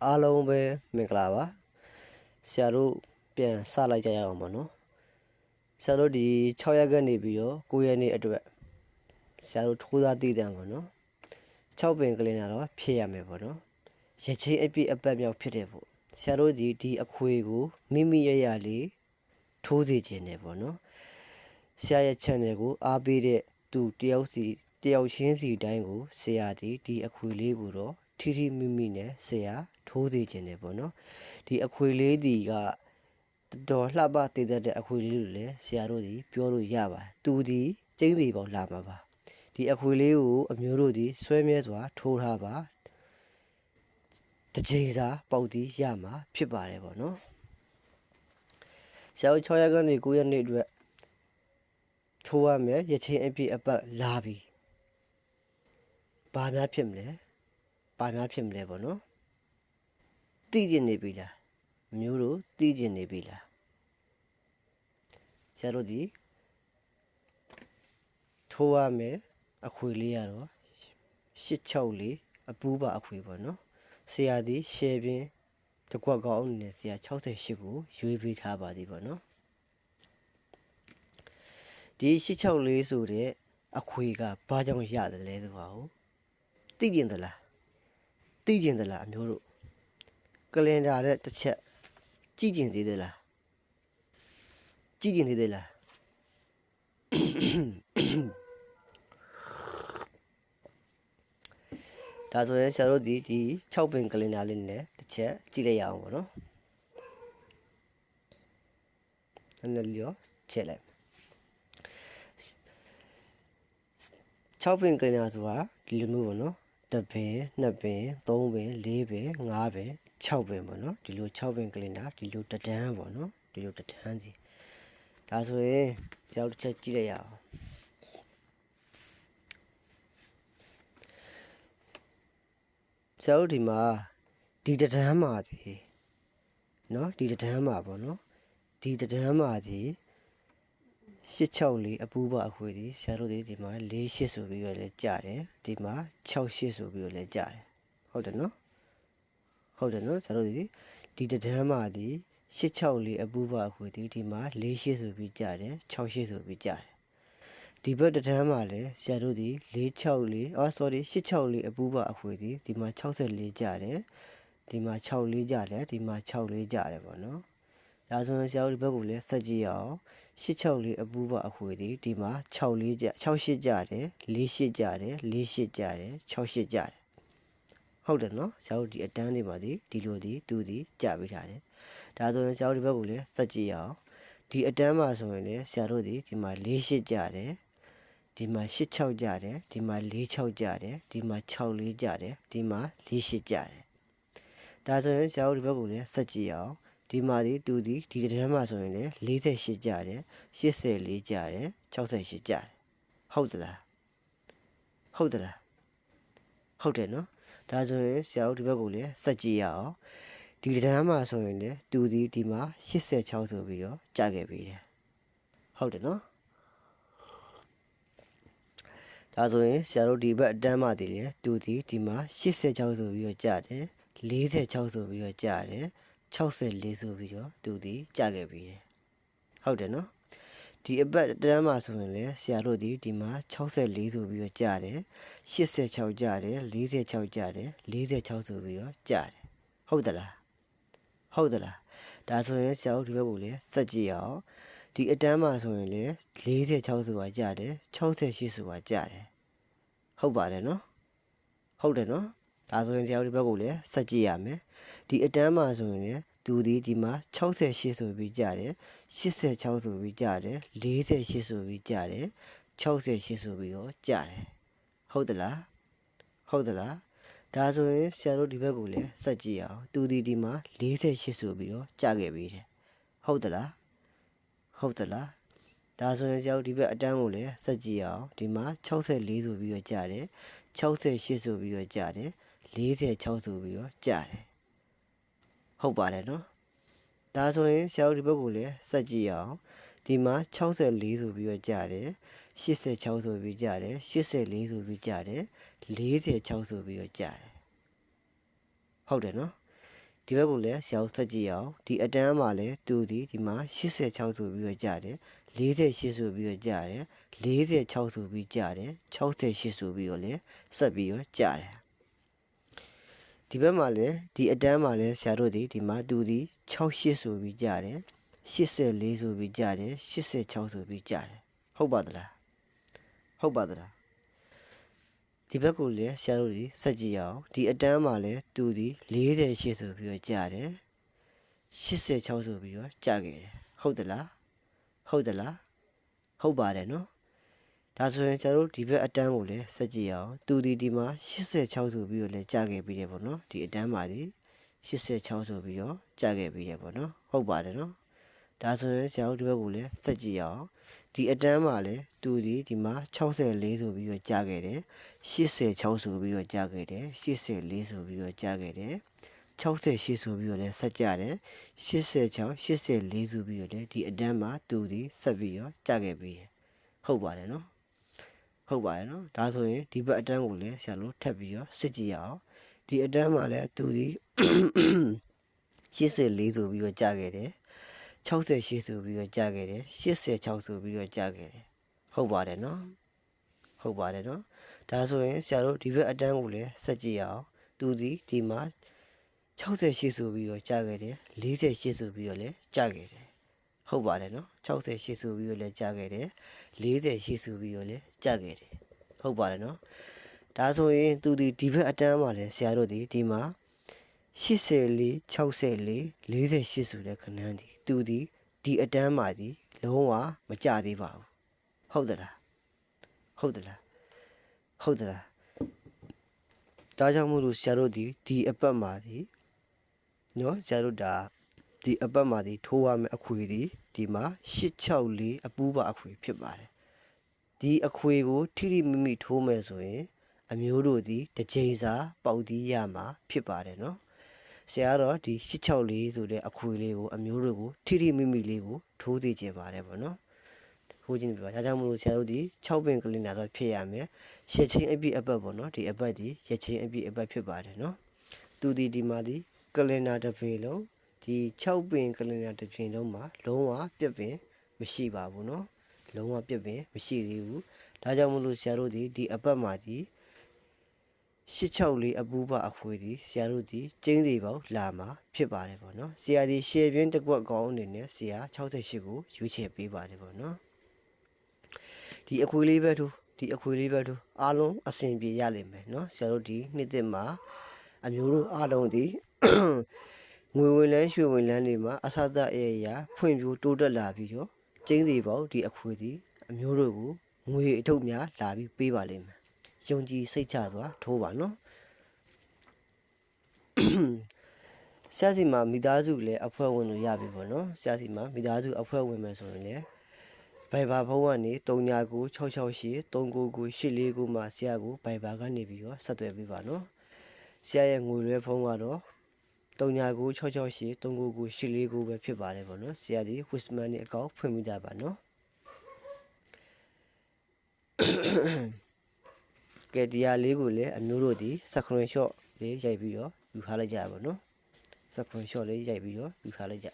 အားလုံးပဲမင်္ဂလာပါဆရာတို့ပြန်စလိုက်ကြရအောင်ပေါ့နော်ဆရာတို့ဒီ6ရက်ကနေပြီးတော့9ရက်နေ့အတွက်ဆရာတို့ထိုးသားတည်တယ်ပေါ့နော်6ပင်ကလေးနာတော့ဖြည့်ရမယ်ပေါ့နော်ရချင်းအပြည့်အပတ်မြောက်ဖြစ်တယ်ပေါ့ဆရာတို့ဒီအခွေကိုမိမိရရလေးထိုးစေခြင်းတယ်ပေါ့နော်ဆရာရဲ့ channel ကိုအားပေးတဲ့သူတယောက်ချင်းစီတိုင်းကိုဆရာဒီအခွေလေးကိုတော့ထီထီမိမိနဲ့ဆရာထိုးစေခြင်းတယ်ပေါ့နော်ဒီအခွေလေးဒီကတော်လှပတည်တဲ့အခွေလေးလို့လည်းဆရာတို့ဒီပြောလို့ရပါတယ်သူဒီကျင်းစီပေါလာမှာပါဒီအခွေလေးကိုအမျိုးတို့ဒီဆွဲမြဲစွာထိုးထားပါတစ်ချိန်စာပေါက်တီးရမှာဖြစ်ပါတယ်ပေါ့နော်ဆရာတို့6ရက်ကနေ9ရက်နေ့အတွက်ထိုးရမယ်ရချင်းအပြည့်အပတ်လာပြီဘာများဖြစ်မလဲပေါ့နော်သိကျင်နေပြီလားမျိုးတို့သိကျင်နေပြီလားဆရာတို့ဒီထိုးရမယ်အခွေလေးရတော့86လေးအပူးပါအခွေပေါ့နော်ဆရာဒီရှယ်ပင်တကွက်ကောင်းအနေနဲ့ဆရာ68ကိုရွေးပေးထားပါသည်ပေါ့နော်ဒီ86လေးဆိုတဲ့အခွေကဘာကြောင့်ရတယ်လဲဆိုပါဦးသိကျင်သလားအမျိုးတို့ကလင်ဒါတဲ့တစ်ချက်ကြည့်ကျင်သေးသလားဒါဆိုရင်ဆရာတို့ဒီ6ပင်ကလင်ဒါလေးနဲ့တစ်ချက်ကြည့်လိုက်ရအောင်ပေါ့နော်နည်းလျောချက်လိုက်6ပင်ကလင်ဒါဆိုတာဒီလိုမျိုးပေါ့နော်1ပင်2ပင်3ပင်4ပင်5ပင်6ပင်ပေါ့နော်ဒီလို6ပင်ကလင်ဒါဒီလိုတဒန်းပေါ့နော်ဒီလိုတဒန်းစီဒါဆိုရင်ဆရာတို့တစ်ချက်ကြည့်လိုက်ရအောင်ဆရာတို့ဒီမှာဒီတဒန်းမှာစီနော်ဒီတဒန်းမှာပေါ့နော်ဒီတဒန်းမှာစီ86လေးအပူးပါအခွေဒီဆရာတို့ဒီမှာ48ဆိုပြီးတော့လည်းကြားတယ်ဒီမှာ68ဆိုပြီးတော့လည်းကြားတယ်ဟုတ်တယ်နော်ဆရာတို့ဒီတဒန်းမှာဒီ86လေးအပူးပါအခွေဒီမှာ48ဆိုပြီးကြားတယ်68ဆိုပြီးကြားတယ်ဒီဘက်တဒန်းမှာလည်းဆရာတို့ဒီ86လေးအပူးပါအခွေဒီမှာ64ကြားတယ်ဒီမှာ64ကြားတယ်ဒီမှာ64ကြားတယ်ပေါ့နော်ဒါဆိုရင်ဆရာတို့ဒီဘက်ကိုလည်းဆက်ကြည့်အောင်86လေးအပူးပါအခွေဒီမှာ68ကြားတယ်48ကြားတယ်68ကြားတယ်68ကြားတယ်ဟုတ်တယ်နော်ဆရာတို့ဒီအတန်းတွေမှာဒီလိုသူကြပေးထားတယ်ဒါဆိုရင်ဆရာတို့ဒီဘက်ကိုလည်းဆက်ကြည့်အောင်ဒီအတန်းမှာဆိုရင်လည်းဆရာတို့ဒီမှာ48ကြားတယ်ဒီမှာ86ကြားတယ်ဒီမှာ46ကြားတယ်ဒီမှာ64ကြားတယ်ဒီမှာ48ကြားတယ်ဒါဆိုရင်ဆရာတို့ဒီဘက်ကိုလည်းဆက်ကြည့်အောင်ဒီမှာဒီတဒန်းမှာဆိုရင်လည်း48ကြားတယ်84ကြားတယ်68ကြားတယ်ဟုတ်တယ်နော်ဒါဆိုရင်ဆရာတို့ဒီဘက်ကိုလည်းဆက်ကြည့်ရအောင်ဒီတဒန်းမှာဆိုရင်လည်းဒီမှာ86ဆိုပြီးတော့ကြားခဲ့ပြီတယ်ဟုတ်တယ်နော်ဒါဆိုရင်ဆရာတို့ဒီဘက်အတန်းမှာဒီဒီမှာ86ဆိုပြီးတော့ကြားတယ်46ဆိုပြီးတော့ကြားတယ်64ဆိုပြီးတော့ကြားခဲ့ပြီဟုတ်တယ်နော်ဒီအပတ်တန်းမှာဆိုရင်လည်းဆရာတို့ဒီမှာ64ဆိုပြီးတော့ကြားတယ်86ကြားတယ်46ကြားတယ်46ဆိုပြီးတော့ကြားတယ်ဟုတ်သလားဒါဆိုရင်ဆရာတို့ဒီဘက်ကိုလည်းစက်ကြည့်အောင်ဒီအတန်းမှာဆိုရင်လည်း46ဆိုတာကြားတယ်68ဆိုတာကြားတယ်ဟုတ်ပါတယ်နော်ဟုတ်တယ်နော်ဒါဆိုရင်ဆရာတို့ဒီဘက်ကိုလည်းစက်ကြည့်ရမယ်ဒီအတန်းမှာဆိုရင်လည်းဒီမှာ68ဆိုပြီးကြားတယ်86ဆိုပြီးကြားတယ်48ဆိုပြီးကြားတယ်68ဆိုပြီးတော့ကြားတယ်ဟုတ်သလားဒါဆိုရင်ဆရာတို့ဒီဘက်ကိုလည်းစက်ကြည့်အောင်ဒီမှာ48ဆိုပြီးတော့ကြားခဲ့ပြီတယ်ဟုတ်သလားဒါဆိုရင်ဆရာတို့ဒီဘက်အတန်းကိုလည်းစက်ကြည့်အောင်ဒီမှာ64ဆိုပြီးတော့ကြားတယ်68ဆိုပြီးတော့ကြားတယ်46ဆိုပြီးတော့ကြားတယ်ဟုတ်ပါတယ်နော်ဒါဆိုရင်ဆရာတို့ဒီဘက်ကိုလည်းစက်ကြည့်အောင်ဒီမှာ64ဆိုပြီးတော့ကြားတယ်86ဆိုပြီးကြားတယ်84ဆိုပြီးကြားတယ်46ဆိုပြီးတော့ကြားတယ်ဟုတ်တယ်နော် ဒီဘက်ကိုလည်းဆရာတို့ဆက်ကြည့်အောင်ဒီအတန်းမှာလည်းသူဒီဒီမှာ86ဆိုပြီးတော့ကြားတယ်48ဆိုပြီးတော့ကြားတယ်46ဆိုပြီးကြားတယ်68ဆိုပြီးတော့လည်းဆက်ပြီးတော့ကြားတယ်ဒီဘက်မှာလည်းဒီအတန်းမှာလည်းဆရာတို့ဒီမှာသူဒီ68ဆိုပြီးကြားတယ်84ဆိုပြီးကြားတယ်86ဆိုပြီးကြားတယ်ဟုတ်ပါသလားဟုတ်ပါသလားဒီဘက်ကိုလည်းဆရာတို့ဒီဆက်ကြည့်အောင်ဒီအတန်းမှာလည်းသူဒီ48ဆိုပြီးတော့ကြားတယ်86ဆိုပြီးတော့ကြားခဲ့တယ်ဟုတ်သလားဟုတ်သလားဟုတ်ပါတယ်နော်ဒါဆိုရင်ကျွန်တော်တို့ဒီဘက်အတန်းကိုလည်းဆက်ကြည့်အောင်သူဒီမှာ86ဆိုပြီးတော့လည်းကြားခဲ့ပြီးတယ်ပေါ့နော်ဒီအတန်းမှာဒီ86ဆိုပြီးတော့ကြားခဲ့ပြီးတယ်ပေါ့နော်ဟုတ်ပါတယ်နော်ဒါဆိုရင်ဆရာတို့ဒီဘက်ကိုလည်းဆက်ကြည့်အောင်ဒီအတန်းမှာလည်းသူဒီမှာ64ဆိုပြီးတော့ကြားခဲ့တယ်86ဆိုပြီးတော့ကြားခဲ့တယ်84ဆိုပြီးတော့ကြားခဲ့တယ်68ဆိုပြီးတော့လည်းဆက်ကြတယ်86 84ဆိုပြီးတော့လည်းဒီအတန်းမှာသူဒီဆက်ပြီးတော့ကြားခဲ့ပြီးဟုတ်ပါတယ်နော်ဟုတ်ပါတယ်နော်ဒါဆိုရင်ဒီဘက်အတန်းကိုလည်းဆရာတို့ထပ်ပြီးတော့စစ်ကြည့်ရအောင်ဒီအတန်းမှာလည်းသူဒီ84ဆိုပြီးတော့ကြားခဲ့တယ်68ဆိုပြီးတော့ကြားခဲ့တယ်86ဆိုပြီးတော့ကြားခဲ့တယ်ဟုတ်ပါတယ်နော်ဟုတ်ပါတယ်နော်ဒါဆိုရင်ဆရာတို့ဒီဘက်အတန်းကိုလည်းဆက်ကြည့်ရအောင်သူဒီမှာ68ဆိုပြီးတော့ကြားခဲ့တယ်48ဆိုပြီးတော့လည်းကြားခဲ့တယ်ဟုတ်ပါတယ်နော်68ဆိုပြီးတော့လည်းကြားခဲ့တယ်48ဆိုပြီးတော့လည်းကြားခဲ့တယ်ဟုတ်ပါတယ်နော်ဒါဆိုရင်သူဒီဘက်အတန်းမှာလည်းဆရာတို့ဒီမှာ84 64 48ဆိုတဲ့ခဏန်းသူဒီအတန်းမှာလုံးဝမကြသေးပါဘူးဟုတ်သလားဟုတ်သလားဟုတ်သလားဒါကြောင့်မို့လို့ဆရာတို့ဒီအပတ်မှာနော်ဆရာတို့ဒါဒီအပတ်မှာထိုးရမယ့်အခွေဒီမှာ864အပူပါအခွေဖြစ်ပါတယ်ဒီအခွေကိုထိထိမိမိထိုးမယ်ဆိုရင်အမျိုးတို့တစ်ချိန်စာပေါက်တီးရမှာဖြစ်ပါတယ်နော်ဆရာကတော့ဒီ864ဆိုတဲ့အခွေလေးကိုအမျိုးတို့ကိုထိထိမိမိလေးကိုထိုးစေချင်ပါတယ်ပေါ့နော်ထိုးခြင်းပြပါဒါကြောင့်မို့လို့ဆရာတို့6ပင်ကလင်နာတော့ဖြစ်ရမယ်ရချင်းအပြည့်အပတ်ပေါ့နော်ဒီအပတ်ရချင်းအပြည့်အပတ်ဖြစ်ပါတယ်နော်သူဒီမှာကလင်နာတစ်ပင်လုံးဒီ6ပင်ကလင်နာတစ်ပင်လုံးမှာလုံးဝပြက်ပင်မရှိပါဘူးနော်လုံးဝပြက်ပင်မရှိသေးဘူးဒါကြောင့်မို့လို့ဆရာတို့ဒီအပတ်မှာ864အပူပါအခွေဆရာတို့ကျင်းသေးပေါက်လာမှာဖြစ်ပါတယ်ပေါ့နော်ဆရာရှယ်ပြင်းတစ်ကွက်ကောင်းအနေနဲ့ဆရာ68ကိုရွေးချယ်ပေးပါတယ်ပေါ့နော်ဒီအခွေလေးပဲထိုးဒီအခွေလေးပဲထိုးအားလုံးအဆင်ပြေရလိမ့်မယ်နော်ဆရာတို့နှစ်သက်မှာအမျိုးတို့အားလုံးငွေဝင်လန်းရွှေဝင်လန်းတွေမှာအစသအရာဖွံ့ဖြိုးတိုးတက်လာပြီးတော့ကျင်းစီပေါဒီအခွေအမျိုးတို့ကိုငွေအထုတ်များလာပြီးပေးပါလိမ့်မယ်ယုံကြည်စိတ်ချစွာထိုးပါနော်ဆရာစီမှာမိသားစုလည်းအဖွဲ့ဝင်လို့ရပြီပေါ့နော်ဆရာစီမှာမိသားစုအဖွဲ့ဝင်မယ်ဆိုရင်လည်းဘိုင်ဘာဖုန်းကနေ399668 399 849မှာဆရာကိုဘိုင်ဘာကနေပြီးတော့ဆက်သွယ်ပေးပါနော်ဆရာရဲ့ငွေလွှဲဖုန်းကတော့399668 399 849ပဲဖြစ်ပါတယ်ပေါ့နော်ဆရာဒီ Wisman နဲ့အကောင့်ဖွင့်မိကြပါနော်ကဲတရားလေးကိုလည်းအမျိုးတို့screenshot လေးရိုက်ပြီးတော့ယူထားလိုက်ကြပါနော်screenshot လေးရိုက်ပြီးတော့ယူထားလိုက်ကြ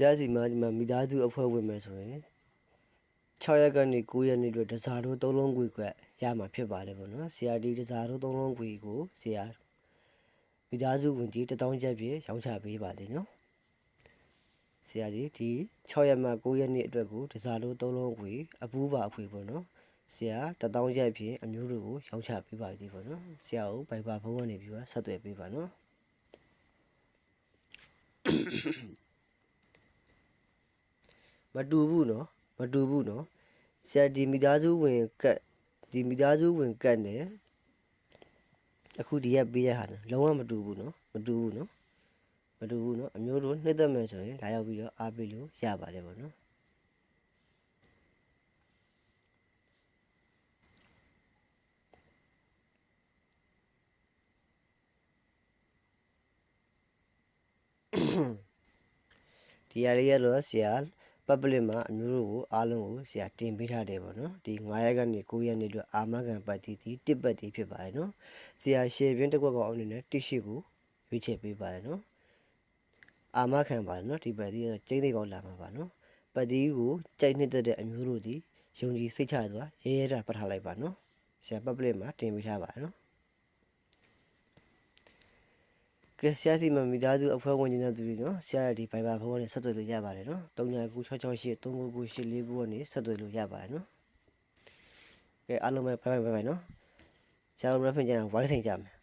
ဆရာစီမှာဒီမှာမိသားစုအဖွဲ့ဝင်မယ်ဆိုရင်6ရက်ကနေ9ရက်နေ့အတွက်တစားတို့3လုံးကွေကရမှာဖြစ်ပါတယ်ပေါ့နော်ဆရာဒီတစားတို့3လုံးကွေကိုဆရာမိသားစုဝင်ကြီး1000ကျပ်ပြည့်ရောင်းချပေးပါသေးနော်ဆရာဒီ6ရက်မှ9ရက်နေ့အတွက်ကိုတစားတို့3လုံးကွေအပူးပါအခွေပေါ့နော်ဆရာ1000ကျပ်ပြည့်အမျိုးတို့ကိုရောင်းချပေးပါသေးပေါ့နော်ဆရာကိုဘိုင်ဘာဖုန်းကနေပြီးတော့ဆက်သွယ်ပေးပါနော်မတူဘူးနော်မတူဘူးနော်ဆရာဒီမိသားစုဝင်ကတ်ဒီမိသားစုဝင်ကတ်နဲ့အခုဒီရက်ပေးရဟာလုံးဝမတူဘူးနော်မတူဘူးနော် မတူဘူးနော်အမျိုးတို့နှစ်သက်မယ်ဆိုရင်လာရောက်ပြီးတော့အားပေးလို့ရပါတယ်ပေါ့နော်ဒီအရေးရတော့ဆရာpublic မှာအမျိုးတို့ကိုအားလုံးကိုဆရာတင်ပေးထားတယ်ပေါ့နော်ဒီ9ရက်ကနေ9ရက်နေ့အတွက်အာမခံပတ်တီတီတစ်ပတ်တီဖြစ်ပါတယ်နော်ဆရာရှယ်ပြင်းတစ်ခွက်ကောင်အနေနဲ့တစ်ရှိကိုရွေးချယ်ပေးပါတယ်နော်အာမခံပါတယ်နော်ဒီပတ်တီကကျင်းသိပေါက်လာမှာပါနော်ပတ်တီကိုကြိုက်နှစ်သက်တဲ့အမျိုးတို့ဒီယုံကြည်စိတ်ချစွာရဲရဲတာပတ်ထားလိုက်ပါနော်ဆရာ public မှာတင်ပေးထားပါတယ်နော်ကဲဆရာစီမမိသားစုအဖွဲ့ဝင်ကြီးနဲ့တူပြီးနော်ဆရာဒီ Viber ဖုန်းနဲ့ဆက်သွယ်လို့ရပါတယ်နော်399668 3998 399နဲ့ဆက်သွယ်လို့ရပါတယ်နော်ကဲအားလုံးပဲဘိုင်နော်ဆရာတို့မဖွင့်ကြဝိုင်းဆိုင်ကြမယ်